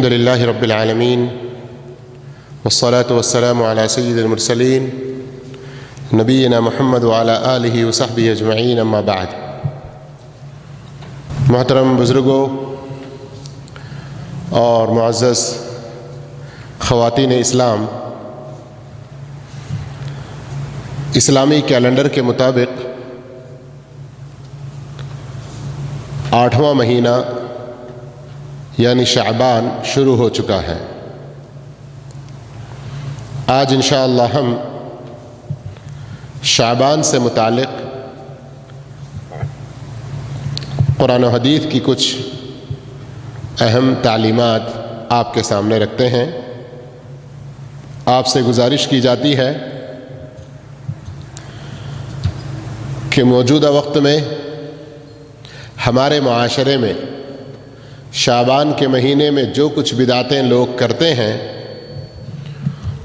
الحمد لله رب العالمين والصلاة والسلام على سيد المرسلين نبينا محمد وعلى آله وصحبه أجمعين اما بعد. محترم بزرگوں اور معزز خواتین اسلام، اسلامی کیلنڈر کے مطابق 8واں مہینہ یعنی شعبان شروع ہو چکا ہے. آج انشاءاللہ ہم شعبان سے متعلق قرآن و حدیث کی کچھ اہم تعلیمات آپ کے سامنے رکھتے ہیں. آپ سے گزارش کی جاتی ہے کہ موجودہ وقت میں ہمارے معاشرے میں شعبان کے مہینے میں جو کچھ بدعتیں لوگ کرتے ہیں،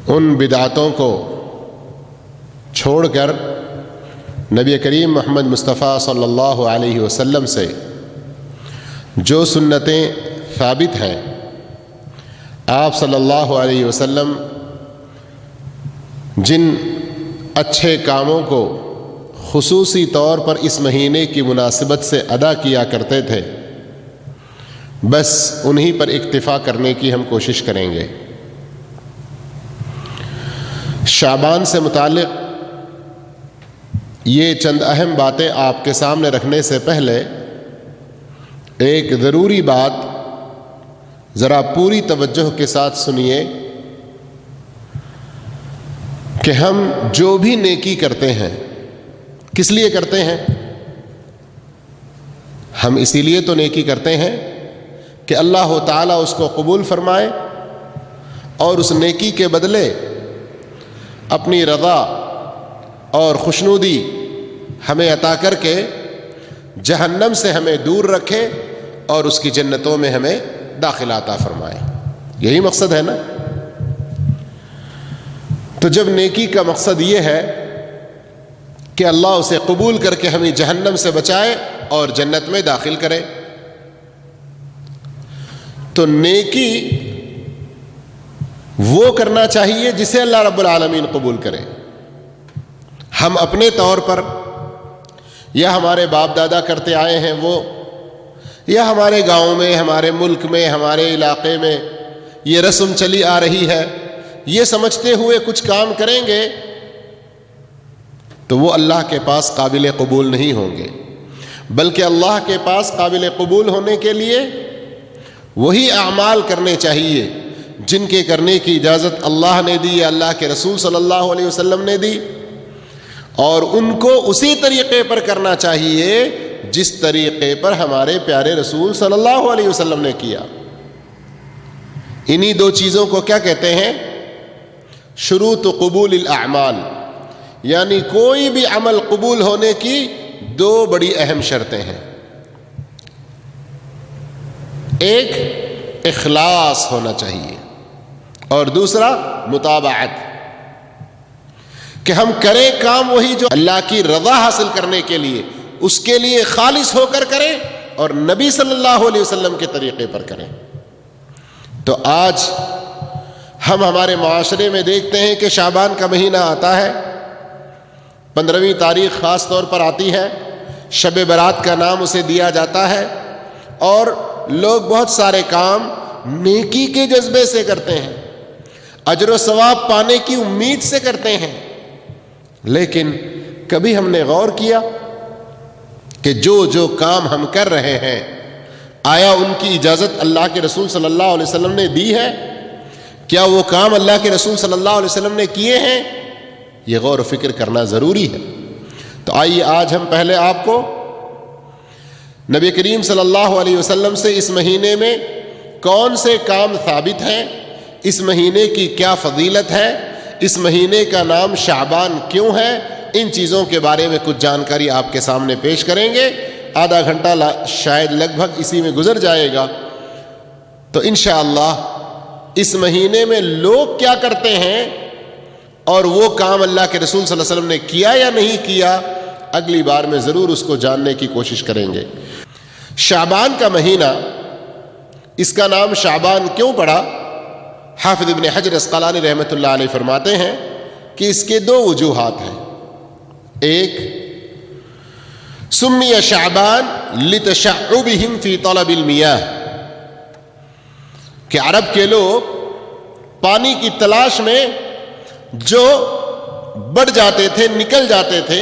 ان بدعتوں کو چھوڑ کر نبی کریم محمد مصطفیٰ صلی اللہ علیہ وسلم سے جو سنتیں ثابت ہیں، آپ صلی اللہ علیہ وسلم جن اچھے کاموں کو خصوصی طور پر اس مہینے کی مناسبت سے ادا کیا کرتے تھے، بس انہی پر اکتفا کرنے کی ہم کوشش کریں گے. شعبان سے متعلق یہ چند اہم باتیں آپ کے سامنے رکھنے سے پہلے ایک ضروری بات ذرا پوری توجہ کے ساتھ سنیے کہ ہم جو بھی نیکی کرتے ہیں کس لیے کرتے ہیں؟ ہم اسی لیے تو نیکی کرتے ہیں کہ اللہ تعالیٰ اس کو قبول فرمائے اور اس نیکی کے بدلے اپنی رضا اور خوشنودی ہمیں عطا کر کے جہنم سے ہمیں دور رکھے اور اس کی جنتوں میں ہمیں داخلہ عطا فرمائے. یہی مقصد ہے نا؟ تو جب نیکی کا مقصد یہ ہے کہ اللہ اسے قبول کر کے ہمیں جہنم سے بچائے اور جنت میں داخل کرے، تو نیکی وہ کرنا چاہیے جسے اللہ رب العالمین قبول کرے. ہم اپنے طور پر یا ہمارے باپ دادا کرتے آئے ہیں وہ، یا ہمارے گاؤں میں، ہمارے ملک میں، ہمارے علاقے میں یہ رسم چلی آ رہی ہے، یہ سمجھتے ہوئے کچھ کام کریں گے تو وہ اللہ کے پاس قابل قبول نہیں ہوں گے، بلکہ اللہ کے پاس قابل قبول ہونے کے لیے وہی اعمال کرنے چاہیے جن کے کرنے کی اجازت اللہ نے دی یا اللہ کے رسول صلی اللہ علیہ وسلم نے دی، اور ان کو اسی طریقے پر کرنا چاہیے جس طریقے پر ہمارے پیارے رسول صلی اللہ علیہ وسلم نے کیا. انہی دو چیزوں کو کیا کہتے ہیں؟ شروط قبول الاعمال، یعنی کوئی بھی عمل قبول ہونے کی دو بڑی اہم شرطیں ہیں. ایک اخلاص ہونا چاہیے اور دوسرا متابعت، کہ ہم کریں کام وہی جو اللہ کی رضا حاصل کرنے کے لیے، اس کے لیے خالص ہو کر کریں اور نبی صلی اللہ علیہ وسلم کے طریقے پر کریں. تو آج ہم ہمارے معاشرے میں دیکھتے ہیں کہ شعبان کا مہینہ آتا ہے، 15ویں تاریخ خاص طور پر آتی ہے، شب برات کا نام اسے دیا جاتا ہے، اور لوگ بہت سارے کام نیکی کے جذبے سے کرتے ہیں، اجر و ثواب پانے کی امید سے کرتے ہیں. لیکن کبھی ہم نے غور کیا کہ جو کام ہم کر رہے ہیں، آیا ان کی اجازت اللہ کے رسول صلی اللہ علیہ وسلم نے دی ہے؟ کیا وہ کام اللہ کے رسول صلی اللہ علیہ وسلم نے کیے ہیں؟ یہ غور و فکر کرنا ضروری ہے. تو آئیے آج ہم پہلے آپ کو نبی کریم صلی اللہ علیہ وسلم سے اس مہینے میں کون سے کام ثابت ہیں، اس مہینے کی کیا فضیلت ہے، اس مہینے کا نام شعبان کیوں ہے، ان چیزوں کے بارے میں کچھ جانکاری آپ کے سامنے پیش کریں گے. آدھا گھنٹہ شاید لگ بھگ اسی میں گزر جائے گا. تو انشاءاللہ اس مہینے میں لوگ کیا کرتے ہیں اور وہ کام اللہ کے رسول صلی اللہ علیہ وسلم نے کیا یا نہیں کیا، اگلی بار میں ضرور اس کو جاننے کی کوشش کریں گے. شعبان کا مہینہ اس کا نام شعبان کیوں پڑا؟ حافظ ابن حجر اسقلانی رحمۃ اللہ علیہ فرماتے ہیں کہ اس کے دو وجوہات ہیں۔ ایک، سمی شعبان لتشعبہم فی طلب المیاہ، کہ عرب کے لوگ پانی کی تلاش میں جو بڑھ جاتے تھے، نکل جاتے تھے،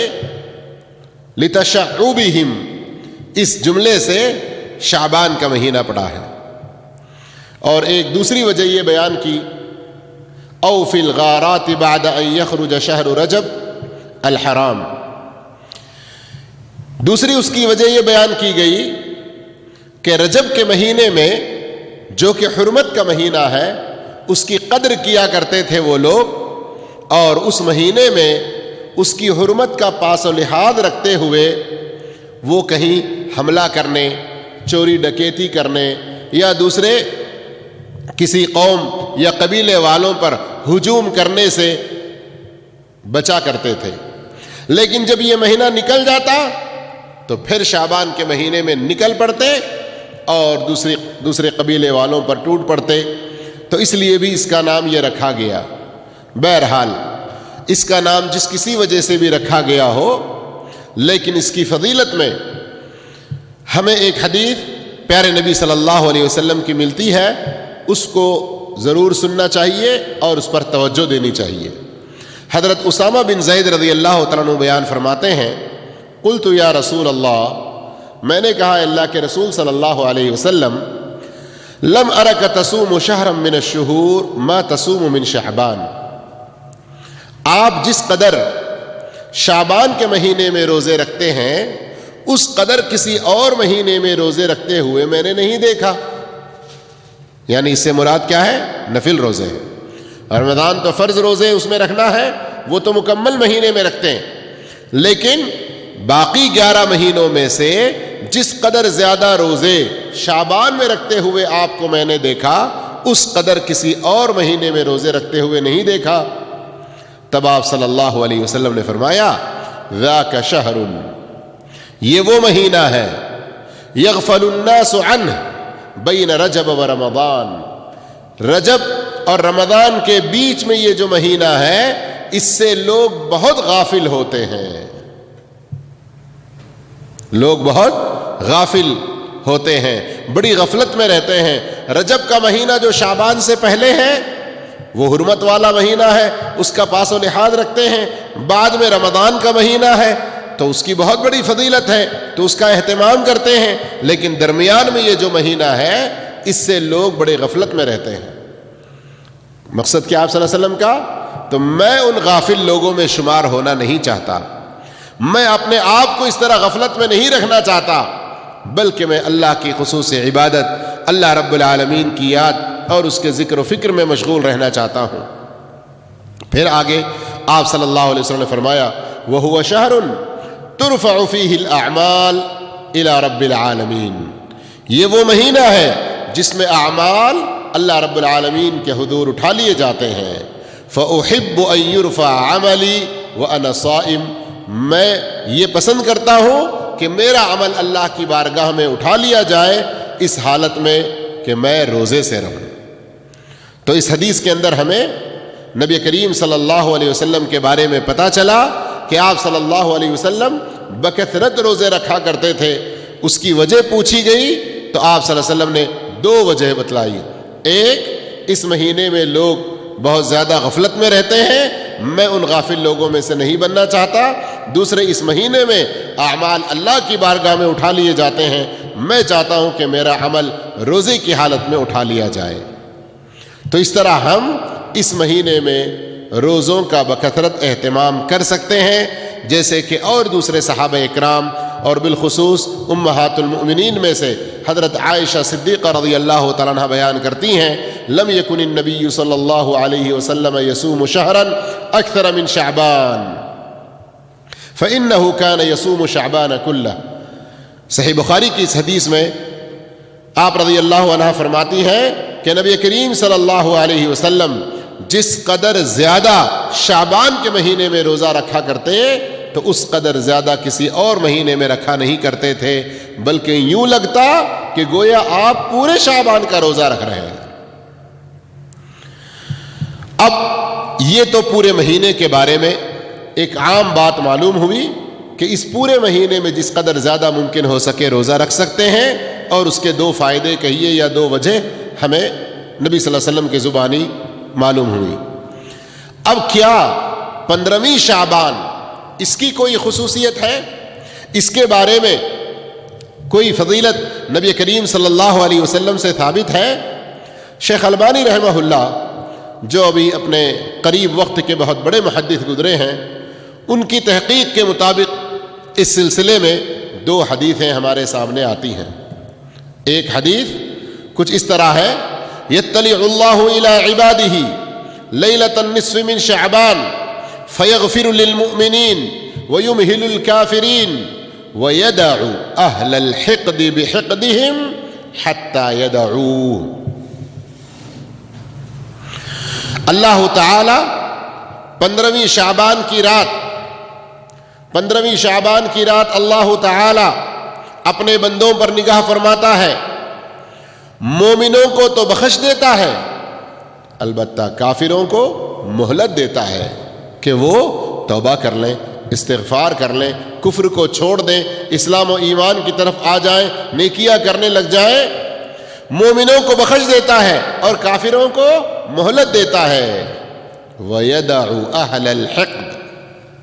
لتشعبہم، اس جملے سے شعبان کا مہینہ پڑا ہے۔ اور ایک دوسری وجہ یہ بیان کی، او فی الغارات بعد ان یخرج شہر رجب الحرام، دوسری اس کی وجہ یہ بیان کی گئی کہ رجب کے مہینے میں جو کہ حرمت کا مہینہ ہے، اس کی قدر کیا کرتے تھے وہ لوگ، اور اس مہینے میں اس کی حرمت کا پاس و لحاظ رکھتے ہوئے وہ کہیں حملہ کرنے، چوری ڈکیتی کرنے یا دوسرے کسی قوم یا قبیلے والوں پر ہجوم کرنے سے بچا کرتے تھے۔ لیکن جب یہ مہینہ نکل جاتا تو پھر شعبان کے مہینے میں نکل پڑتے اور دوسرے قبیلے والوں پر ٹوٹ پڑتے، تو اس لیے بھی اس کا نام یہ رکھا گیا۔ بہرحال اس کا نام جس کسی وجہ سے بھی رکھا گیا ہو، لیکن اس کی فضیلت میں ہمیں ایک حدیث پیارے نبی صلی اللہ علیہ وسلم کی ملتی ہے، اس کو ضرور سننا چاہیے اور اس پر توجہ دینی چاہیے۔ حضرت اسامہ بن زید رضی اللہ تعالیٰ عنہ بیان فرماتے ہیں، قلت یا رسول اللہ، میں نے کہا اللہ کے رسول صلی اللہ علیہ وسلم، لم ارک تصوم شہرا من الشہور ما تصوم من شعبان، آپ جس قدر شعبان کے مہینے میں روزے رکھتے ہیں اس قدر کسی اور مہینے میں روزے رکھتے ہوئے میں نے نہیں دیکھا۔ یعنی اس سے مراد کیا ہے؟ نفل روزے ہیں۔ اور رمضان تو فرض روزے اس میں رکھنا ہے، وہ تو مکمل مہینے میں رکھتے ہیں، لیکن باقی 11 مہینوں میں سے جس قدر زیادہ روزے شعبان میں رکھتے ہوئے آپ کو میں نے دیکھا، اس قدر کسی اور مہینے میں روزے رکھتے ہوئے نہیں دیکھا۔ تب آپ صلی اللہ علیہ وسلم نے فرمایا، ذاک شہر، یہ وہ مہینہ ہے، یغفل الناس عنہ بین رجب و رمضان، رجب اور رمضان کے بیچ میں یہ جو مہینہ ہے، اس سے لوگ بہت غافل ہوتے ہیں، لوگ بہت غافل ہوتے ہیں، بڑی غفلت میں رہتے ہیں۔ رجب کا مہینہ جو شعبان سے پہلے ہے وہ حرمت والا مہینہ ہے، اس کا پاس و لحاظ رکھتے ہیں، بعد میں رمضان کا مہینہ ہے تو اس کی بہت بڑی فضیلت ہے تو اس کا اہتمام کرتے ہیں، لیکن درمیان میں یہ جو مہینہ ہے اس سے لوگ بڑے غفلت میں رہتے ہیں۔ مقصد کیا آپ صلی اللہ علیہ وسلم کا؟ تو میں ان غافل لوگوں میں شمار ہونا نہیں چاہتا، میں اپنے آپ کو اس طرح غفلت میں نہیں رکھنا چاہتا، بلکہ میں اللہ کی خصوص عبادت، اللہ رب العالمین کی یاد اور اس کے ذکر و فکر میں مشغول رہنا چاہتا ہوں۔ پھر آگے آپ صلی اللہ علیہ وسلم نے فرمایا، وَهُوَ شَهْرٌ تُرْفَعُ فِيهِ الْأَعْمَالِ إِلَى رَبِّ الْعَالَمِينَ، یہ وہ مہینہ ہے جس میں اعمال اللہ رب العالمین کے حضور اٹھا لیے جاتے ہیں۔ فَأُحِبُّ أَن يُرْفَعَ عَمَلِي وَأَنَا صَائِمٌ، میں یہ پسند کرتا ہوں کہ میرا عمل اللہ کی بارگاہ میں اٹھا لیا جائے اس حالت میں کہ میں روزے سے رہوں۔ تو اس حدیث کے اندر ہمیں نبی کریم صلی اللہ علیہ وسلم کے بارے میں پتہ چلا کہ آپ صلی اللہ علیہ وسلم بکثرت روزے رکھا کرتے تھے۔ اس کی وجہ پوچھی گئی تو آپ صلی اللہ علیہ وسلم نے 2 وجہ بتلائی۔ ایک، اس مہینے میں لوگ بہت زیادہ غفلت میں رہتے ہیں، میں ان غافل لوگوں میں سے نہیں بننا چاہتا۔ دوسرے، اس مہینے میں اعمال اللہ کی بارگاہ میں اٹھا لیے جاتے ہیں، میں چاہتا ہوں کہ میرا عمل روزے کی حالت میں اٹھا لیا جائے۔ تو اس طرح ہم اس مہینے میں روزوں کا بکثرت اہتمام کر سکتے ہیں، جیسے کہ اور دوسرے صحابہ اکرام اور بالخصوص امہات المؤمنین میں سے حضرت عائشہ صدیقہ رضی اللہ تعالیٰ عنہ بیان کرتی ہیں، لم یکن النبی صلی اللہ علیہ وسلم یصوم شہرا اکثر من شعبان فإنہ کان یصوم شعبان کلہ۔ صحیح بخاری کی اس حدیث میں آپ رضی اللہ عنہ فرماتی ہیں کہ نبی کریم صلی اللہ علیہ وسلم جس قدر زیادہ شعبان کے مہینے میں روزہ رکھا کرتے تو اس قدر زیادہ کسی اور مہینے میں رکھا نہیں کرتے تھے، بلکہ یوں لگتا کہ گویا آپ پورے شعبان کا روزہ رکھ رہے ہیں۔ اب یہ تو پورے مہینے کے بارے میں ایک عام بات معلوم ہوئی کہ اس پورے مہینے میں جس قدر زیادہ ممکن ہو سکے روزہ رکھ سکتے ہیں، اور اس کے دو فائدے کہیے یا دو وجہ ہمیں نبی صلی اللہ علیہ وسلم کی زبانی معلوم ہوئی۔ اب کیا 15ویں شعبان اس کی کوئی خصوصیت ہے؟ اس کے بارے میں کوئی فضیلت نبی کریم صلی اللہ علیہ وسلم سے ثابت ہے؟ شیخ البانی رحمہ اللہ، جو ابھی اپنے قریب وقت کے بہت بڑے محدث گزرے ہیں، ان کی تحقیق کے مطابق اس سلسلے میں 2 حدیثیں ہمارے سامنے آتی ہیں۔ ایک حدیث کچھ اس طرح ہے: یطلع اللہ الی عبادہ لیلۃ النصف من شعبان فیغفر للمؤمنین ویمہل الکافرین ویدع اہل الحقد بحقدہم حتی یدعوہ۔ اللہ تعالی 15ویں شعبان کی رات اللہ تعالی اپنے بندوں پر نگاہ فرماتا ہے، مومنوں کو تو بخش دیتا ہے، البتہ کافروں کو مہلت دیتا ہے کہ وہ توبہ کر لیں، استغفار کر لیں، کفر کو چھوڑ دیں، اسلام و ایمان کی طرف آ جائیں، نیکیاں کرنے لگ جائیں۔ مومنوں کو بخش دیتا ہے اور کافروں کو مہلت دیتا ہے۔ وَيَدَعُ أَهْلَ الْحِقْدِ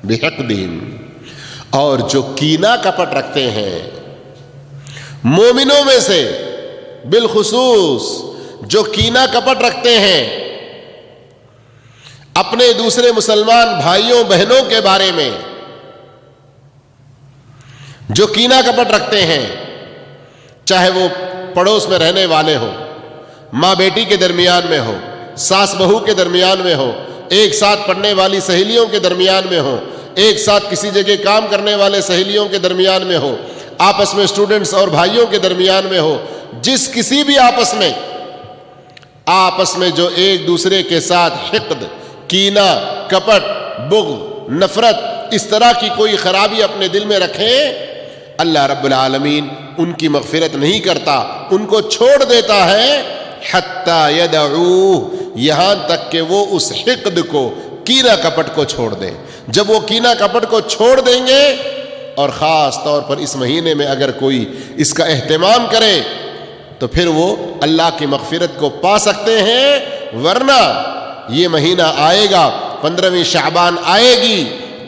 بِحِقْدِهِمْ، اور جو کینہ کپٹ رکھتے ہیں مومنوں میں سے، بالخصوص جو کینہ کپٹ رکھتے ہیں اپنے دوسرے مسلمان بھائیوں بہنوں کے بارے میں، جو کینہ کپٹ رکھتے ہیں، چاہے وہ پڑوس میں رہنے والے ہو، ماں بیٹی کے درمیان میں ہو، ساس بہو کے درمیان میں ہو، ایک ساتھ پڑھنے والی سہیلیوں کے درمیان میں ہو، ایک ساتھ کسی جگہ کام کرنے والے سہیلیوں کے درمیان میں ہو، آپس میں اسٹوڈنٹس اور بھائیوں کے درمیان میں ہو، جس کسی بھی آپس میں جو ایک دوسرے کے ساتھ حقد، کینہ، کپٹ، بغض، نفرت، اس طرح کی کوئی خرابی اپنے دل میں رکھیں، اللہ رب العالمین ان کی مغفرت نہیں کرتا، ان کو چھوڑ دیتا ہے، حتی یدعوہ، یہاں تک کہ وہ اس حقد کو، کینہ کپٹ کو چھوڑ دیں۔ جب وہ کینہ کپٹ کو چھوڑ دیں گے، اور خاص طور پر اس مہینے میں اگر کوئی اس کا اہتمام کرے، تو پھر وہ اللہ کی مغفرت کو پا سکتے ہیں، ورنہ یہ مہینہ آئے گا، 15ویں شعبان آئے گی،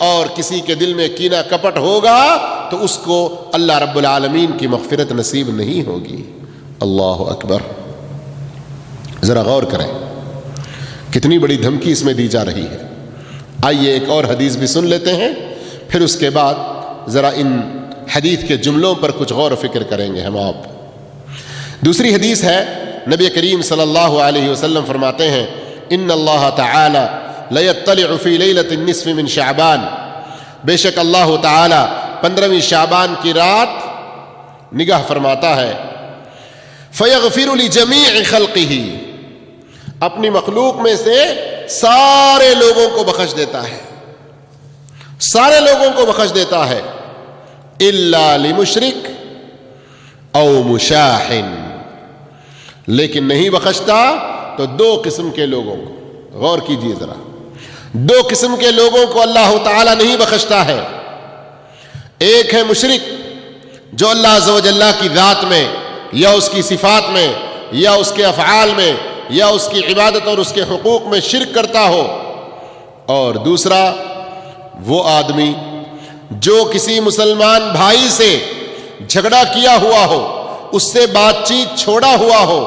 اور کسی کے دل میں کینہ کپٹ ہوگا تو اس کو اللہ رب العالمین کی مغفرت نصیب نہیں ہوگی۔ اللہ اکبر! ذرا غور کریں، کتنی بڑی دھمکی اس میں دی جا رہی ہے۔ آئیے ایک اور حدیث بھی سن لیتے ہیں، پھر اس کے بعد ذرا ان حدیث کے جملوں پر کچھ غور و فکر کریں گے ہم آپ۔ دوسری حدیث ہے، نبی کریم صلی اللہ علیہ وسلم فرماتے ہیں: ان اللہ تعالی لیطلع فی لیلۃ النصف من شعبان، بے شک اللہ تعالی 15ویں شعبان کی رات نگاہ فرماتا ہے، فیغفر لجمیع خلقہ، اپنی مخلوق میں سے سارے لوگوں کو بخش دیتا ہے، سارے لوگوں کو بخش دیتا ہے، الا لمشرک او مشاحن، لیکن نہیں بخشتا تو 2 قسم کے لوگوں کو۔ غور کیجئے ذرا، 2 قسم کے لوگوں کو اللہ تعالی نہیں بخشتا ہے۔ ایک ہے مشرک، جو اللہ عز و جل کی ذات میں یا اس کی صفات میں یا اس کے افعال میں یا اس کی عبادت اور اس کے حقوق میں شرک کرتا ہو، اور دوسرا وہ آدمی جو کسی مسلمان بھائی سے جھگڑا کیا ہوا ہو، اس سے بات چیت چھوڑا ہوا ہو،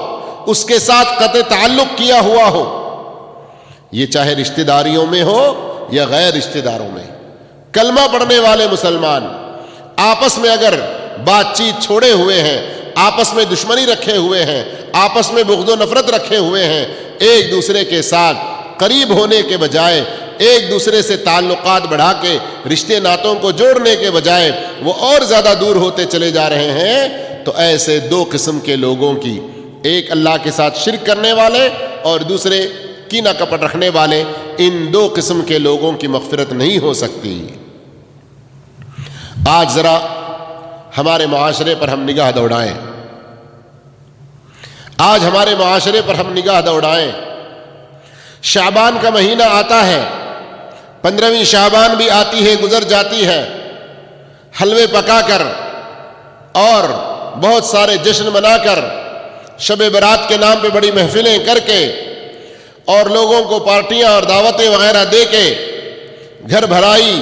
اس کے ساتھ قطع تعلق کیا ہوا ہو، یہ چاہے رشتہ داریوں میں ہو یا غیر رشتہ داروں میں، کلمہ پڑھنے والے مسلمان آپس میں اگر بات چیت چھوڑے ہوئے ہیں، آپس میں دشمنی رکھے ہوئے ہیں، آپس میں بغض و نفرت رکھے ہوئے ہیں، ایک دوسرے کے ساتھ قریب ہونے کے بجائے ایک دوسرے سے تعلقات بڑھا کے رشتے ناتوں کو جوڑنے کے بجائے وہ اور زیادہ دور ہوتے چلے جا رہے ہیں، تو ایسے 2 قسم کے لوگوں کی، ایک اللہ کے ساتھ شرک کرنے والے اور دوسرے کینہ کپٹ رکھنے والے، ان 2 قسم کے لوگوں کی مغفرت نہیں ہو سکتی۔ آج ذرا ہمارے معاشرے پر ہم نگاہ دوڑائیں، آج ہمارے معاشرے پر ہم نگاہ دوڑائیں۔ شعبان کا مہینہ آتا ہے، 15ویں شعبان بھی آتی ہے، گزر جاتی ہے، حلوے پکا کر اور بہت سارے جشن منا کر، شب برات کے نام پہ بڑی محفلیں کر کے اور لوگوں کو پارٹیاں اور دعوتیں وغیرہ دے کے، گھر بھرائی،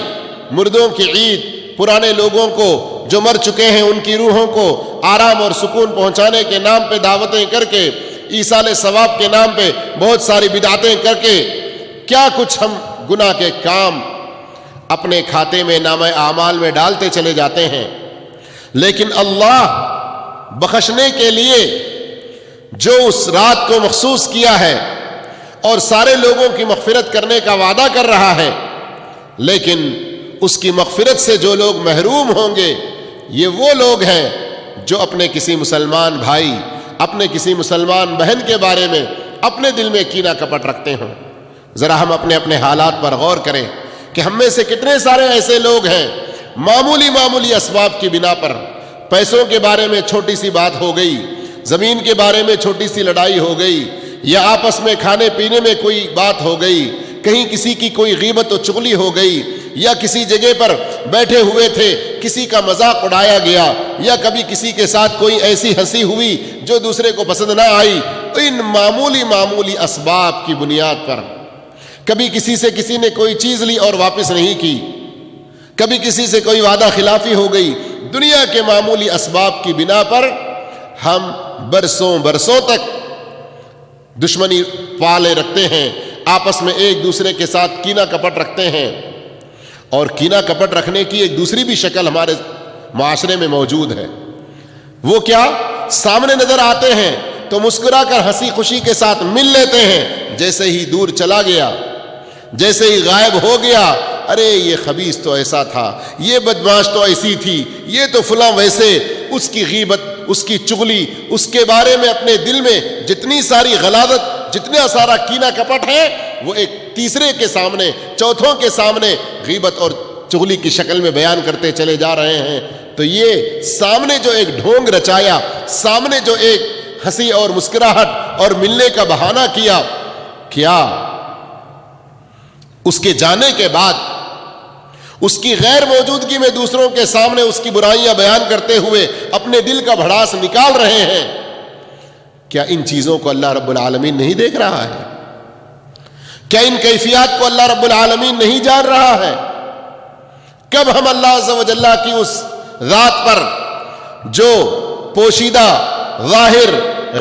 مردوں کی عید، پرانے لوگوں کو جو مر چکے ہیں ان کی روحوں کو آرام اور سکون پہنچانے کے نام پہ دعوتیں کر کے، ایصال ثواب کے نام پہ بہت ساری بدعتیں کر کے، کیا کچھ ہم گناہ کے کام اپنے کھاتے میں، نامہ اعمال میں ڈالتے چلے جاتے ہیں۔ لیکن اللہ بخشنے کے لیے جو اس رات کو مخصوص کیا ہے اور سارے لوگوں کی مغفرت کرنے کا وعدہ کر رہا ہے، لیکن اس کی مغفرت سے جو لوگ محروم ہوں گے یہ وہ لوگ ہیں جو اپنے کسی مسلمان بھائی، اپنے کسی مسلمان بہن کے بارے میں اپنے دل میں کینہ کپٹ رکھتے ہوں۔ ذرا ہم اپنے اپنے حالات پر غور کریں کہ ہم میں سے کتنے سارے ایسے لوگ ہیں معمولی اسباب کی بنا پر، پیسوں کے بارے میں چھوٹی سی بات ہو گئی، زمین کے بارے میں چھوٹی سی لڑائی ہو گئی، یا آپس میں کھانے پینے میں کوئی بات ہو گئی، کہیں کسی کی کوئی غیبت و چغلی ہو گئی، یا کسی جگہ پر بیٹھے ہوئے تھے کسی کا مذاق اڑایا گیا، یا کبھی کسی کے ساتھ کوئی ایسی ہنسی ہوئی جو دوسرے کو پسند نہ آئی، ان معمولی اسباب کی بنیاد پر کبھی کسی سے کسی نے کوئی چیز لی اور واپس نہیں کی، کبھی کسی سے کوئی وعدہ خلافی ہو گئی، دنیا کے معمولی اسباب کی بنا پر ہم برسوں تک دشمنی پالے رکھتے ہیں، آپس میں ایک دوسرے کے ساتھ کینہ کپٹ رکھتے ہیں۔ اور کینہ کپٹ رکھنے کی ایک دوسری بھی شکل ہمارے معاشرے میں موجود ہے۔ وہ کیا؟ سامنے نظر آتے ہیں تو مسکرا کر ہنسی خوشی کے ساتھ مل لیتے ہیں، جیسے ہی دور چلا گیا، جیسے ہی غائب ہو گیا، ارے یہ خبیث تو ایسا تھا، یہ بدمعاش تو ایسی تھی، یہ تو فلاں ویسے، اس کی غیبت، اس کی چغلی، اس کے بارے میں اپنے دل میں جتنی ساری غلاظت، جتنا سارا کینہ کپٹ ہے، وہ ایک تیسرے کے سامنے، چوتھوں کے سامنے غیبت اور چغلی کی شکل میں بیان کرتے چلے جا رہے ہیں۔ تو یہ سامنے جو ایک ڈھونگ رچایا، سامنے جو ایک ہنسی اور مسکراہٹ اور ملنے کا بہانہ کیا اس کے جانے کے بعد اس کی غیر موجودگی میں دوسروں کے سامنے اس کی برائیاں بیان کرتے ہوئے اپنے دل کا بھڑاس نکال رہے ہیں۔ کیا ان چیزوں کو اللہ رب العالمین نہیں دیکھ رہا ہے؟ کیا ان کیفیات کو اللہ رب العالمین نہیں جان رہا ہے؟ کب ہم اللہ عز و جل کی اس ذات پر جو پوشیدہ، ظاہر،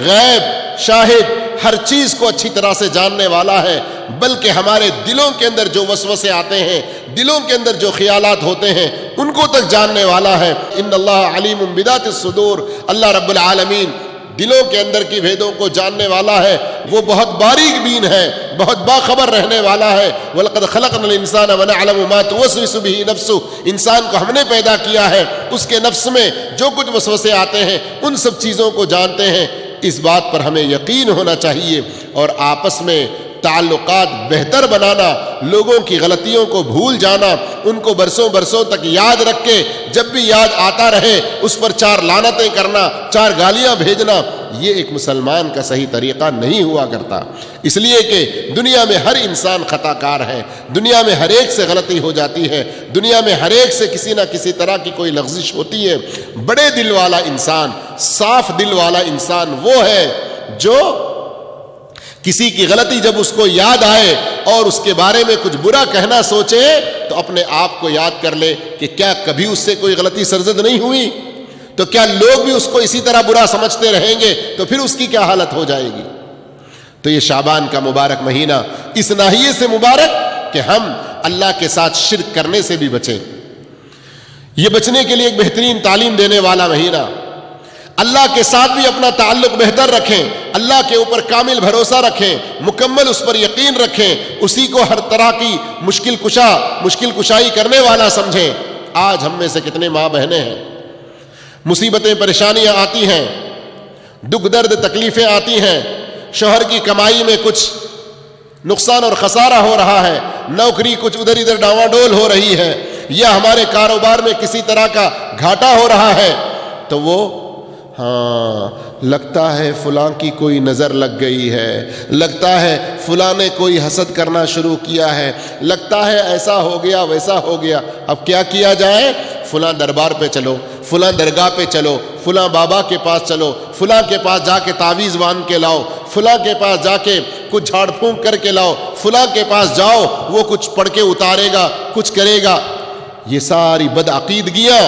غیب، شاہد، ہر چیز کو اچھی طرح سے جاننے والا ہے، بلکہ ہمارے دلوں کے اندر جو وسوسے آتے ہیں، دلوں کے اندر جو خیالات ہوتے ہیں، ان کو تک جاننے والا ہے۔ ان اللہ علیم بذات الصدور، اللہ رب العالمین دلوں کے اندر کی بھیدوں کو جاننے والا ہے، وہ بہت باریک بین ہے، بہت باخبر رہنے والا ہے۔ وَلَقَدْ خَلَقْنَا الْإِنسَانَ وَنَعْلَمُ مَا تُوَسْوِسُ بِهِ نَفْسُهُ، انسان کو ہم نے پیدا کیا ہے، اس کے نفس میں جو کچھ وسوسے آتے ہیں ان سب چیزوں کو جانتے ہیں۔ اس بات پر ہمیں یقین ہونا چاہیے، اور آپس میں تعلقات بہتر بنانا، لوگوں کی غلطیوں کو بھول جانا، ان کو برسوں تک یاد رکھ کے جب بھی یاد آتا رہے اس پر 4 لعنتیں کرنا، 4 گالیاں بھیجنا، یہ ایک مسلمان کا صحیح طریقہ نہیں ہوا کرتا۔ اس لیے کہ دنیا میں ہر انسان خطا کار ہے، دنیا میں ہر ایک سے غلطی ہو جاتی ہے، دنیا میں ہر ایک سے کسی نہ کسی طرح کی کوئی لغزش ہوتی ہے۔ بڑے دل والا انسان، صاف دل والا انسان وہ ہے جو کسی کی غلطی جب اس کو یاد آئے اور اس کے بارے میں کچھ برا کہنا سوچے تو اپنے آپ کو یاد کر لے کہ کیا کبھی اس سے کوئی غلطی سرزد نہیں ہوئی، تو کیا لوگ بھی اس کو اسی طرح برا سمجھتے رہیں گے تو پھر اس کی کیا حالت ہو جائے گی۔ تو یہ شعبان کا مبارک مہینہ اس ناحیے سے مبارک کہ ہم اللہ کے ساتھ شرک کرنے سے بھی بچیں، یہ بچنے کے لیے ایک بہترین تعلیم دینے والا مہینہ۔ اللہ کے ساتھ بھی اپنا تعلق بہتر رکھیں، اللہ کے اوپر کامل بھروسہ رکھیں، مکمل اس پر یقین رکھیں، اسی کو ہر طرح کی مشکل کشائی کرنے والا سمجھیں۔ آج ہم میں سے کتنے ماں بہنیں ہیں، مصیبتیں پریشانیاں آتی ہیں، دکھ درد تکلیفیں آتی ہیں، شوہر کی کمائی میں کچھ نقصان اور خسارہ ہو رہا ہے، نوکری کچھ ادھر ادھر ڈاواڈول ہو رہی ہے، یا ہمارے کاروبار میں کسی طرح کا گھاٹا ہو رہا ہے تو وہ لگتا ہے فلاں کی کوئی نظر لگ گئی ہے، لگتا ہے فلاں نے کوئی حسد کرنا شروع کیا ہے، لگتا ہے ایسا ہو گیا ویسا ہو گیا۔ اب کیا کیا جائے؟ فلاں دربار پہ چلو، فلاں درگاہ پہ چلو، فلاں بابا کے پاس چلو، فلاں کے پاس جا کے تعویذ باندھ کے لاؤ، فلاں کے پاس جا کے کچھ جھاڑ پھونک کر کے لاؤ، فلاں کے پاس جاؤ وہ کچھ پڑھ کے اتارے گا، کچھ کرے گا۔ یہ ساری بدعقیدگیاں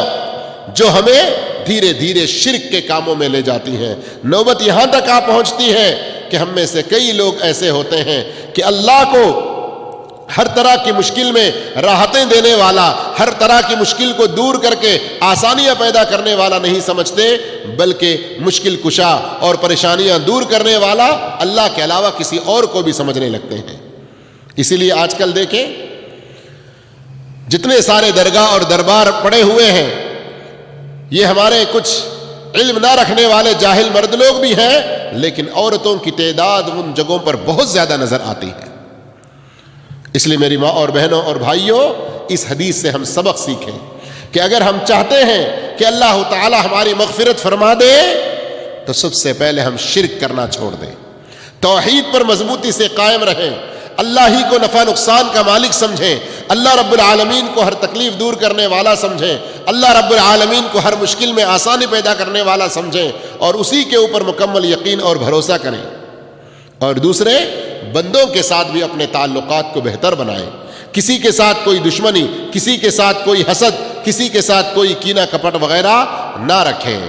جو ہمیں دھیرے دھیرے شرک کے کاموں میں لے جاتی ہیں۔ نوبت یہاں تک آ پہنچتی ہے کہ ہم میں سے کئی لوگ ایسے ہوتے ہیں کہ اللہ کو ہر طرح کی مشکل میں راحتیں دینے والا، ہر طرح کی مشکل کو دور کر کے آسانیاں پیدا کرنے والا نہیں سمجھتے، بلکہ مشکل کشا اور پریشانیاں دور کرنے والا اللہ کے علاوہ کسی اور کو بھی سمجھنے لگتے ہیں۔ اسی لیے آج کل دیکھیں جتنے سارے درگاہ اور دربار پڑے ہوئے ہیں، یہ ہمارے کچھ علم نہ رکھنے والے جاہل مرد لوگ بھی ہیں، لیکن عورتوں کی تعداد ان جگہوں پر بہت زیادہ نظر آتی ہے۔ اس لیے میری ماں اور بہنوں اور بھائیوں، اس حدیث سے ہم سبق سیکھیں کہ اگر ہم چاہتے ہیں کہ اللہ تعالی ہماری مغفرت فرما دے تو سب سے پہلے ہم شرک کرنا چھوڑ دیں، توحید پر مضبوطی سے قائم رہیں، اللہ ہی کو نفع نقصان کا مالک سمجھیں، اللہ رب العالمین کو ہر تکلیف دور کرنے والا سمجھیں، اللہ رب العالمین کو ہر مشکل میں آسانی پیدا کرنے والا سمجھیں اور اسی کے اوپر مکمل یقین اور بھروسہ کریں، اور دوسرے بندوں کے ساتھ بھی اپنے تعلقات کو بہتر بنائیں، کسی کے ساتھ کوئی دشمنی، کسی کے ساتھ کوئی حسد، کسی کے ساتھ کوئی کینہ کپٹ وغیرہ نہ رکھیں۔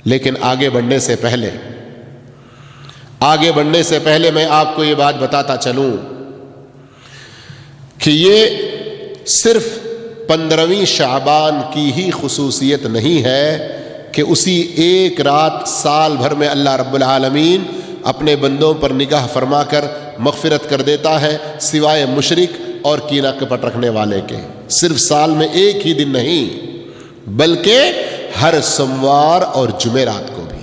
لیکن آگے بڑھنے سے پہلے میں آپ کو یہ بات بتاتا چلوں کہ یہ صرف 15ویں شعبان کی ہی خصوصیت نہیں ہے کہ اسی ایک رات سال بھر میں اللہ رب العالمین اپنے بندوں پر نگاہ فرما کر مغفرت کر دیتا ہے، سوائے مشرک اور کینہ کپٹ رکھنے والے کے۔ صرف سال میں ایک ہی دن نہیں، بلکہ ہر سوموار اور جمعرات کو بھی،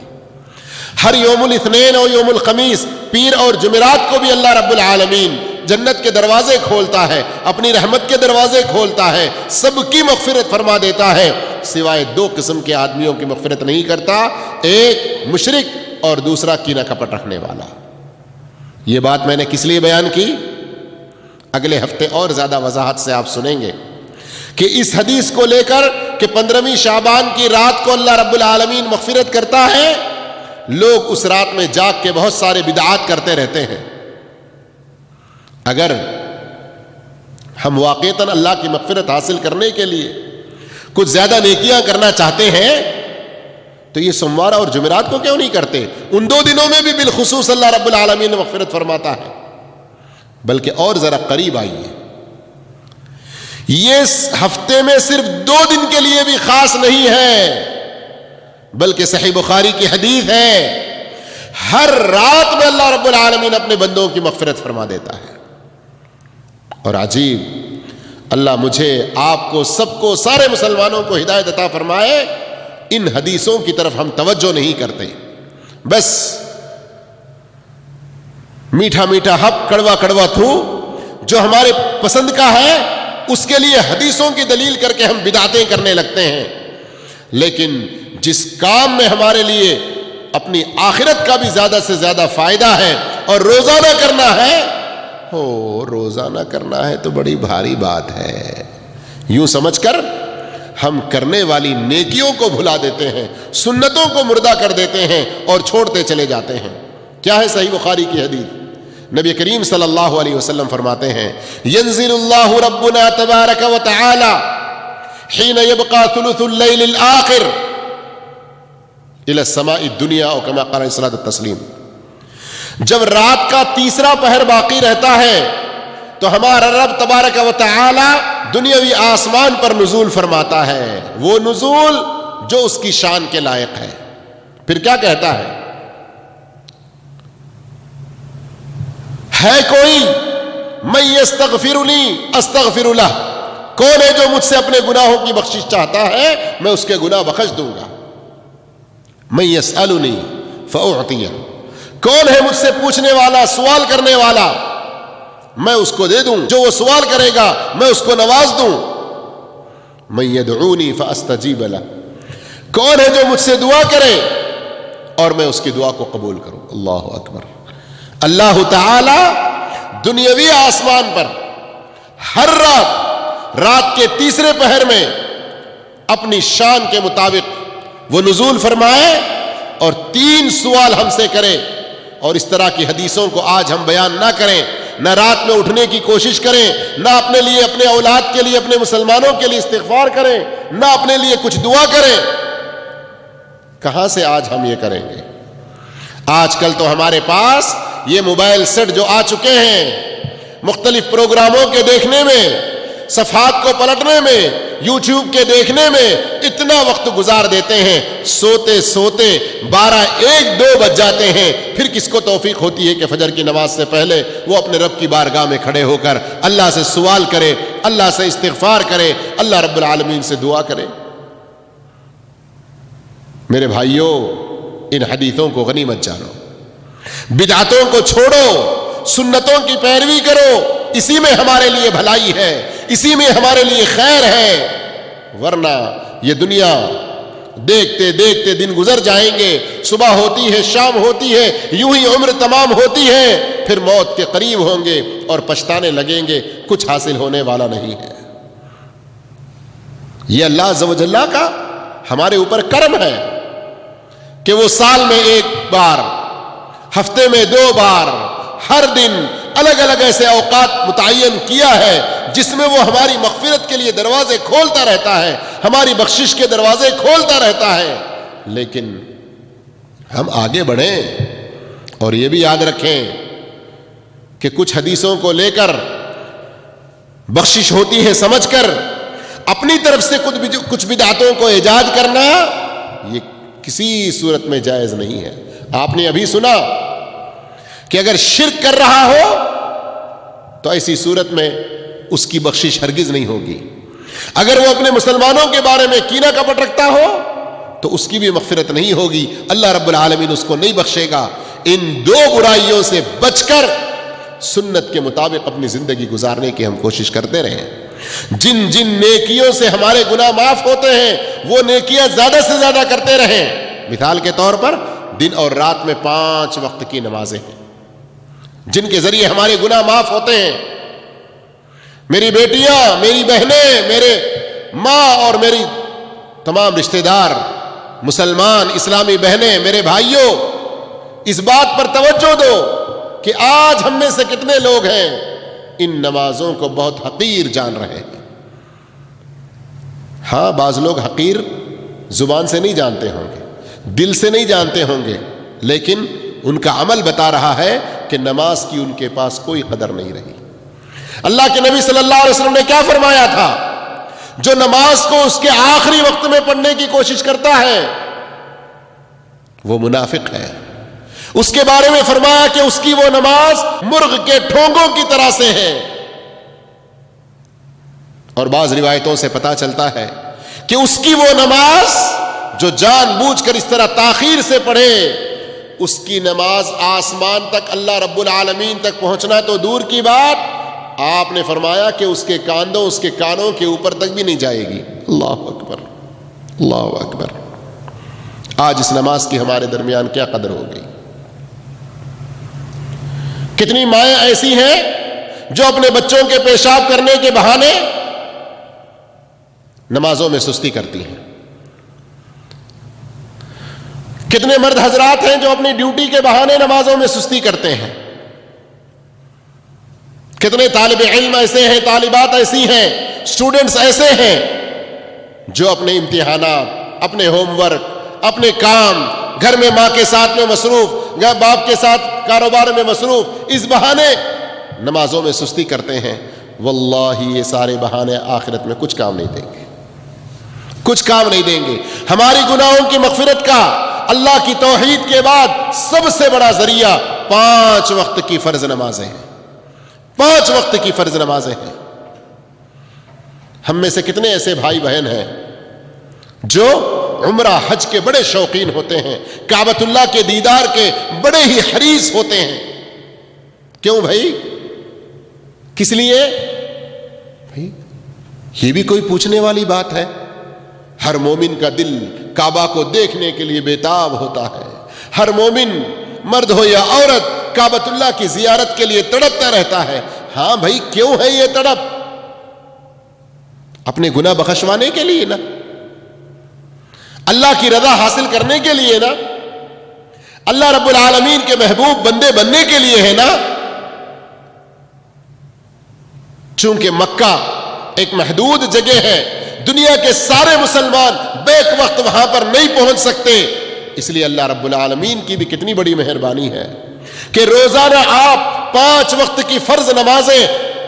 ہر یوم الاثنین اور یوم الخمیس، پیر اور جمعرات کو بھی اللہ رب العالمین جنت کے دروازے کھولتا ہے، اپنی رحمت کے دروازے کھولتا ہے، سب کی مغفرت فرما دیتا ہے، سوائے 2 قسم کے آدمیوں کی مغفرت نہیں کرتا، ایک مشرک اور دوسرا کینہ کپٹ رکھنے والا۔ یہ بات میں نے کس لیے بیان کی؟ اگلے ہفتے اور زیادہ وضاحت سے آپ سنیں گے کہ اس حدیث کو لے کر کہ 15ویں شعبان کی رات کو اللہ رب العالمین مغفرت کرتا ہے، لوگ اس رات میں جاگ کے بہت سارے بدعات کرتے رہتے ہیں۔ اگر ہم واقعتاً اللہ کی مغفرت حاصل کرنے کے لیے کچھ زیادہ نیکیاں کرنا چاہتے ہیں تو یہ سوموار اور جمعرات کو کیوں نہیں کرتے؟ ان 2 دنوں میں بھی بالخصوص اللہ رب العالمین مغفرت فرماتا ہے۔ بلکہ اور ذرا قریب آئیے، یہ ہفتے میں صرف 2 دن کے لیے بھی خاص نہیں ہے، بلکہ صحیح بخاری کی حدیث ہے، ہر رات میں اللہ رب العالمین اپنے بندوں کی مغفرت فرما دیتا ہے۔ اور عجیب، اللہ مجھے، آپ کو، سب کو، سارے مسلمانوں کو ہدایت عطا فرمائے، ان حدیثوں کی طرف ہم توجہ نہیں کرتے، بس میٹھا میٹھا حق، کڑوا کڑوا تھو جو ہمارے پسند کا ہے اس کے لیے حدیثوں کی دلیل کر کے ہم بدعتیں کرنے لگتے ہیں، لیکن جس کام میں ہمارے لیے اپنی آخرت کا بھی زیادہ سے زیادہ فائدہ ہے اور روزانہ کرنا ہے، روزانہ کرنا ہے تو بڑی بھاری بات ہے، یوں سمجھ کر ہم کرنے والی نیکیوں کو بھلا دیتے ہیں، سنتوں کو مردہ کر دیتے ہیں اور چھوڑتے چلے جاتے ہیں۔ کیا ہے صحیح بخاری کی حدیث؟ نبی کریم صلی اللہ علیہ وسلم فرماتے ہیں، ینزل اللہ ربنا تبارک و تعالی حین یبقى ثلث اللیل الآخر الى السماء الدنیا، او کما قال علیہ الصلوۃ والتسلیم، جب رات کا تیسرا پہر باقی رہتا ہے تو ہمارا رب تبارک و تعالی دنیاوی آسمان پر نزول فرماتا ہے، وہ نزول جو اس کی شان کے لائق ہے۔ پھر کیا کہتا ہے کوئی من یستغفرنی استغفر لہ، کون ہے جو مجھ سے اپنے گناہوں کی بخشش چاہتا ہے میں اس کے گناہ بخش دوں گا۔ من یسألنی فأعطیہ، کون ہے مجھ سے پوچھنے والا، سوال کرنے والا، میں اس کو دے دوں، جو وہ سوال کرے گا میں اس کو نواز دوں۔ من یدعونی فاستجیب لہ، کون ہے جو مجھ سے دعا کرے اور میں اس کی دعا کو قبول کروں؟ اللہ اکبر۔ اللہ تعالی دنیاوی آسمان پر ہر رات کے تیسرے پہر میں اپنی شان کے مطابق وہ نزول فرمائے اور 3 سوال ہم سے کرے، اور اس طرح کی حدیثوں کو آج ہم بیان نہ کریں، نہ رات میں اٹھنے کی کوشش کریں، نہ اپنے لیے، اپنے اولاد کے لیے، اپنے مسلمانوں کے لیے استغفار کریں، نہ اپنے لیے کچھ دعا کریں۔ کہاں سے آج ہم یہ کریں گے؟ آج کل تو ہمارے پاس یہ موبائل سیٹ جو آ چکے ہیں، مختلف پروگراموں کے دیکھنے میں، صفحات کو پلٹنے میں، یوٹیوب کے دیکھنے میں اتنا وقت گزار دیتے ہیں، سوتے سوتے 12، 1، 2 بج جاتے ہیں۔ پھر کس کو توفیق ہوتی ہے کہ فجر کی نماز سے پہلے وہ اپنے رب کی بارگاہ میں کھڑے ہو کر اللہ سے سوال کرے، اللہ سے استغفار کرے، اللہ رب العالمین سے دعا کرے؟ میرے بھائیوں، ان حدیثوں کو غنیمت جانو، بدعتوں کو چھوڑو، سنتوں کی پیروی کرو، اسی میں ہمارے لیے بھلائی ہے، اسی میں ہمارے لیے خیر ہے۔ ورنہ یہ دنیا دیکھتے دیکھتے دن گزر جائیں گے، صبح ہوتی ہے، شام ہوتی ہے، یوں ہی عمر تمام ہوتی ہے، پھر موت کے قریب ہوں گے اور پچھتانے لگیں گے، کچھ حاصل ہونے والا نہیں ہے۔ یہ اللہ عز و جل کا ہمارے اوپر کرم ہے کہ وہ سال میں 1 بار، ہفتے میں 2 بار، ہر دن الگ الگ ایسے اوقات متعین کیا ہے جس میں وہ ہماری مغفرت کے لیے دروازے کھولتا رہتا ہے، ہماری بخشش کے دروازے کھولتا رہتا ہے۔ لیکن ہم آگے بڑھیں اور یہ بھی یاد رکھیں کہ کچھ حدیثوں کو لے کر بخشش ہوتی ہے سمجھ کر اپنی طرف سے کچھ بدعتوں کو ایجاد کرنا یہ کسی صورت میں جائز نہیں ہے۔ آپ نے ابھی سنا کہ اگر شرک کر رہا ہو تو ایسی صورت میں اس کی بخشش ہرگز نہیں ہوگی۔ اگر وہ اپنے مسلمانوں کے بارے میں کینہ کپٹ رکھتا ہو تو اس کی بھی مغفرت نہیں ہوگی، اللہ رب العالمین اس کو نہیں بخشے گا۔ ان 2 برائیوں سے بچ کر سنت کے مطابق اپنی زندگی گزارنے کی ہم کوشش کرتے رہیں۔ جن جن نیکیوں سے ہمارے گناہ معاف ہوتے ہیں وہ نیکیاں زیادہ سے زیادہ کرتے رہیں۔ مثال کے طور پر دن اور رات میں 5 وقت کی نمازیں ہیں جن کے ذریعے ہمارے گناہ معاف ہوتے ہیں۔ میری بیٹیاں، میری بہنیں، میرے ماں اور میری تمام رشتہ دار مسلمان اسلامی بہنیں، میرے بھائیوں، اس بات پر توجہ دو کہ آج ہم میں سے کتنے لوگ ہیں ان نمازوں کو بہت حقیر جان رہے ہیں۔ ہاں، بعض لوگ حقیر زبان سے نہیں جانتے ہوں گے، دل سے نہیں جانتے ہوں گے، لیکن ان کا عمل بتا رہا ہے کہ نماز کی ان کے پاس کوئی قدر نہیں رہی۔ اللہ کے نبی صلی اللہ علیہ وسلم نے کیا فرمایا تھا؟ جو نماز کو اس کے آخری وقت میں پڑھنے کی کوشش کرتا ہے وہ منافق ہے۔ اس کے بارے میں فرمایا کہ اس کی وہ نماز مرغ کے ٹھونگوں کی طرح سے ہے۔ اور بعض روایتوں سے پتا چلتا ہے کہ اس کی وہ نماز جو جان بوجھ کر اس طرح تاخیر سے پڑھے، اس کی نماز آسمان تک، اللہ رب العالمین تک پہنچنا تو دور کی بات، آپ نے فرمایا کہ اس کے کاندھوں، اس کے کانوں کے اوپر تک بھی نہیں جائے گی۔ اللہ اکبر، اللہ اکبر۔ آج اس نماز کی ہمارے درمیان کیا قدر ہو گئی؟ کتنی مائیں ایسی ہیں جو اپنے بچوں کے پیشاب کرنے کے بہانے نمازوں میں سستی کرتی ہیں۔ کتنے مرد حضرات ہیں جو اپنی ڈیوٹی کے بہانے نمازوں میں سستی کرتے ہیں۔ کتنے طالب علم ایسے ہیں، طالبات ایسی ہیں، اسٹوڈنٹس ایسے ہیں جو اپنے امتحانات، اپنے ہوم ورک، اپنے کام، گھر میں ماں کے ساتھ میں مصروف، باپ کے ساتھ کاروبار میں مصروف، اس بہانے نمازوں میں سستی کرتے ہیں۔ واللہ یہ سارے بہانے آخرت میں کچھ کام نہیں دیں گے، کچھ کام نہیں دیں گے۔ ہماری گناہوں کی مغفرت کا اللہ کی توحید کے بعد سب سے بڑا ذریعہ 5 وقت کی فرض نمازیں ہیں، 5 وقت کی فرض نمازیں ہیں۔ ہم میں سے کتنے ایسے بھائی بہن ہیں جو عمرہ حج کے بڑے شوقین ہوتے ہیں، کعبۃ اللہ کے دیدار کے بڑے ہی حریص ہوتے ہیں۔ کیوں بھائی؟ کس لیے؟ بھائی یہ بھی کوئی پوچھنے والی بات ہے؟ ہر مومن کا دل کعبہ کو دیکھنے کے لیے بےتاب ہوتا ہے. ہر مومن مرد ہو یا عورت کعبۃ اللہ کی زیارت کے لیے تڑپتا رہتا ہے. ہاں بھائی، کیوں ہے یہ تڑپ؟ اپنے گناہ بخشوانے کے لیے نا، اللہ کی رضا حاصل کرنے کے لیے نا، اللہ رب العالمین کے محبوب بندے بننے کے لیے ہے نا. چونکہ مکہ ایک محدود جگہ ہے، دنیا کے سارے مسلمان بیک وقت وہاں پر نہیں پہنچ سکتے، اس لیے اللہ رب العالمین کی بھی کتنی بڑی مہربانی ہے کہ روزانہ آپ 5 وقت کی فرض نمازیں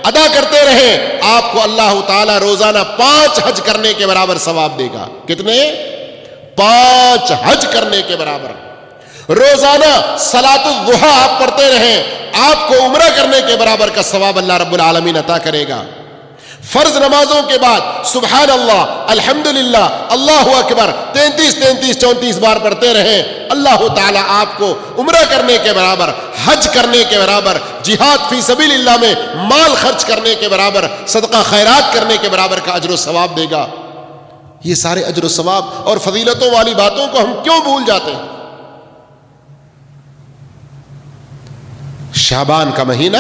ادا کرتے رہیں، آپ کو اللہ تعالیٰ روزانہ 5 حج کرنے کے برابر ثواب دے گا. کتنے؟ 5 حج کرنے کے برابر. روزانہ صلاۃ الضحیٰ آپ پڑھتے رہیں، آپ کو عمرہ کرنے کے برابر کا ثواب اللہ رب العالمین عطا کرے گا. فرض نمازوں کے بعد سبحان اللہ، الحمدللہ، اللہ اکبر 33 بار پڑھتے رہیں، اللہ تعالیٰ آپ کو عمرہ کرنے کے برابر، حج کرنے کے برابر، جہاد فی سبیل اللہ میں مال خرچ کرنے کے برابر، صدقہ خیرات کرنے کے برابر کا اجر و ثواب دے گا. یہ سارے اجر و ثواب اور فضیلتوں والی باتوں کو ہم کیوں بھول جاتے ہیں؟ شعبان کا مہینہ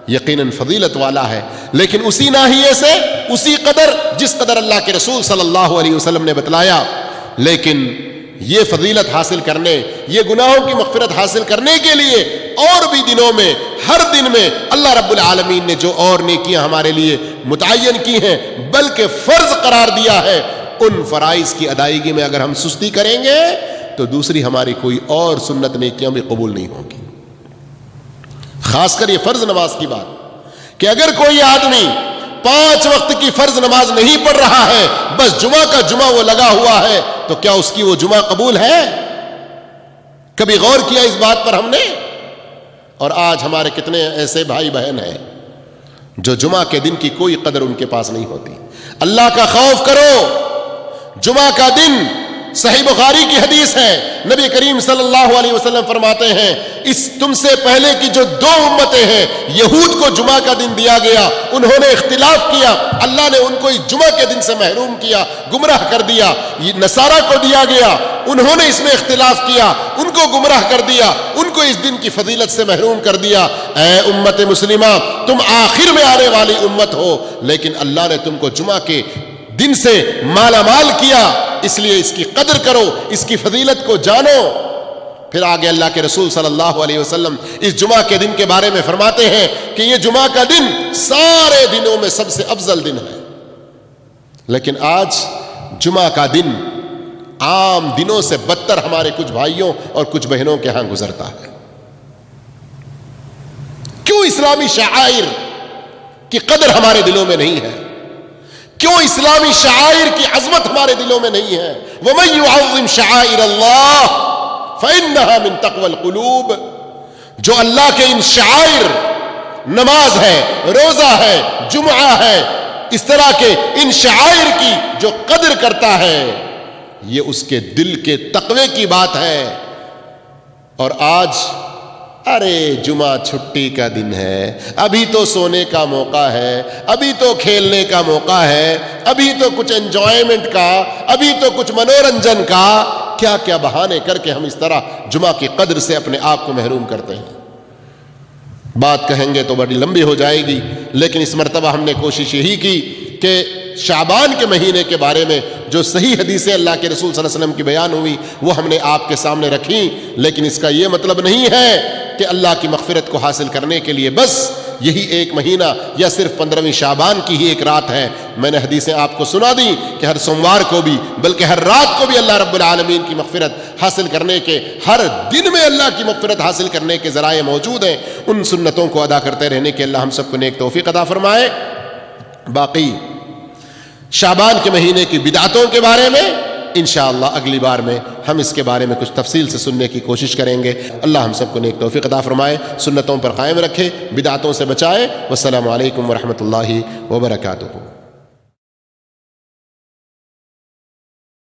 یقیناً فضیلت والا ہے، لیکن اسی ناحیے سے، اسی قدر جس قدر اللہ کے رسول صلی اللہ علیہ وسلم نے بتلایا. لیکن یہ فضیلت حاصل کرنے، یہ گناہوں کی مغفرت حاصل کرنے کے لیے اور بھی دنوں میں، ہر دن میں اللہ رب العالمین نے جو اور نیکیاں ہمارے لیے متعین کی ہیں بلکہ فرض قرار دیا ہے، ان فرائض کی ادائیگی میں اگر ہم سستی کریں گے تو دوسری ہماری کوئی اور سنت نیکیاں بھی قبول نہیں ہوگی. خاص کر یہ فرض نماز کی بات کہ اگر کوئی آدمی 5 وقت کی فرض نماز نہیں پڑھ رہا ہے، بس جمعہ کا جمعہ وہ لگا ہوا ہے، تو کیا اس کی وہ جمعہ قبول ہے؟ کبھی غور کیا اس بات پر ہم نے؟ اور آج ہمارے کتنے ایسے بھائی بہن ہیں جو جمعہ کے دن کی کوئی قدر ان کے پاس نہیں ہوتی. اللہ کا خوف کرو. جمعہ کا دن صحیح بخاری کی حدیث ہے، نبی کریم صلی اللہ علیہ وسلم فرماتے ہیں اس تم سے پہلے کی جو 2 امتیں ہیں، یہود کو جمعہ کا دن دیا گیا، انہوں نے اختلاف کیا، اللہ نے ان کو اس جمعہ کے دن سے محروم کیا، گمراہ کر دیا. نصارہ کو دیا گیا، انہوں نے اس میں اختلاف کیا، ان کو گمراہ کر دیا، ان کو اس دن کی فضیلت سے محروم کر دیا. اے امت مسلمہ، تم آخر میں آنے والی امت ہو، لیکن اللہ نے تم کو جمعہ کے دن سے مالا مال کیا، اس لیے اس کی قدر کرو، اس کی فضیلت کو جانو. پھر آگے اللہ کے رسول صلی اللہ علیہ وسلم اس جمعہ کے دن کے بارے میں فرماتے ہیں کہ یہ جمعہ کا دن سارے دنوں میں سب سے افضل دن ہے. لیکن آج جمعہ کا دن عام دنوں سے بدتر ہمارے کچھ بھائیوں اور کچھ بہنوں کے ہاں گزرتا ہے. کیوں اسلامی شعائر کی قدر ہمارے دلوں میں نہیں ہے؟ کیوں اسلامی شعائر کی عظمت ہمارے دلوں میں نہیں ہے؟ وَمَن يُعَظِّمْ شَعَائِرَ اللَّهِ فَإِنَّهَا مِن تَقْوَى الْقُلُوبِ. جو اللہ کے ان شعائر، نماز ہے، روزہ ہے، جمعہ ہے، اس طرح کے ان شعائر کی جو قدر کرتا ہے، یہ اس کے دل کے تقوی کی بات ہے. اور آج ارے جمعہ چھٹی کا دن ہے، ابھی تو سونے کا موقع ہے، ابھی تو کھیلنے کا موقع ہے، ابھی تو کچھ انجوائمنٹ کا، ابھی تو کچھ منورنجن کا، کیا کیا بہانے کر کے ہم اس طرح جمعہ کی قدر سے اپنے آپ کو محروم کرتے ہیں. بات کہیں گے تو بڑی لمبی ہو جائے گی، لیکن اس مرتبہ ہم نے کوشش یہی کی کہ شعبان کے مہینے کے بارے میں جو صحیح حدیثیں اللہ کے رسول صلی اللہ علیہ وسلم کی بیان ہوئی وہ ہم نے آپ کے سامنے رکھی. لیکن اس کا یہ مطلب نہیں ہے کہ اللہ کی مغفرت کو حاصل کرنے کے لیے بس یہی ایک مہینہ یا صرف 15ویں شعبان کی ہی ایک رات ہے. میں نے حدیثیں آپ کو سنا دی کہ ہر سوموار کو بھی بلکہ ہر رات کو بھی اللہ رب العالمین کی مغفرت حاصل کرنے کے، ہر دن میں اللہ کی مغفرت حاصل کرنے کے ذرائع موجود ہیں. ان سنتوں کو ادا کرتے رہنے کے اللہ ہم سب کو نیک توفیق عطا فرمائے. باقی شعبان کے مہینے کی بدعتوں کے بارے میں انشاءاللہ اگلی بار میں ہم اس کے بارے میں کچھ تفصیل سے سننے کی کوشش کریں گے. اللہ ہم سب کو نیک توفیق عطا فرمائے، سنتوں پر قائم رکھے، بدعتوں سے بچائے. والسلام علیکم ورحمۃ اللہ وبرکاتہ.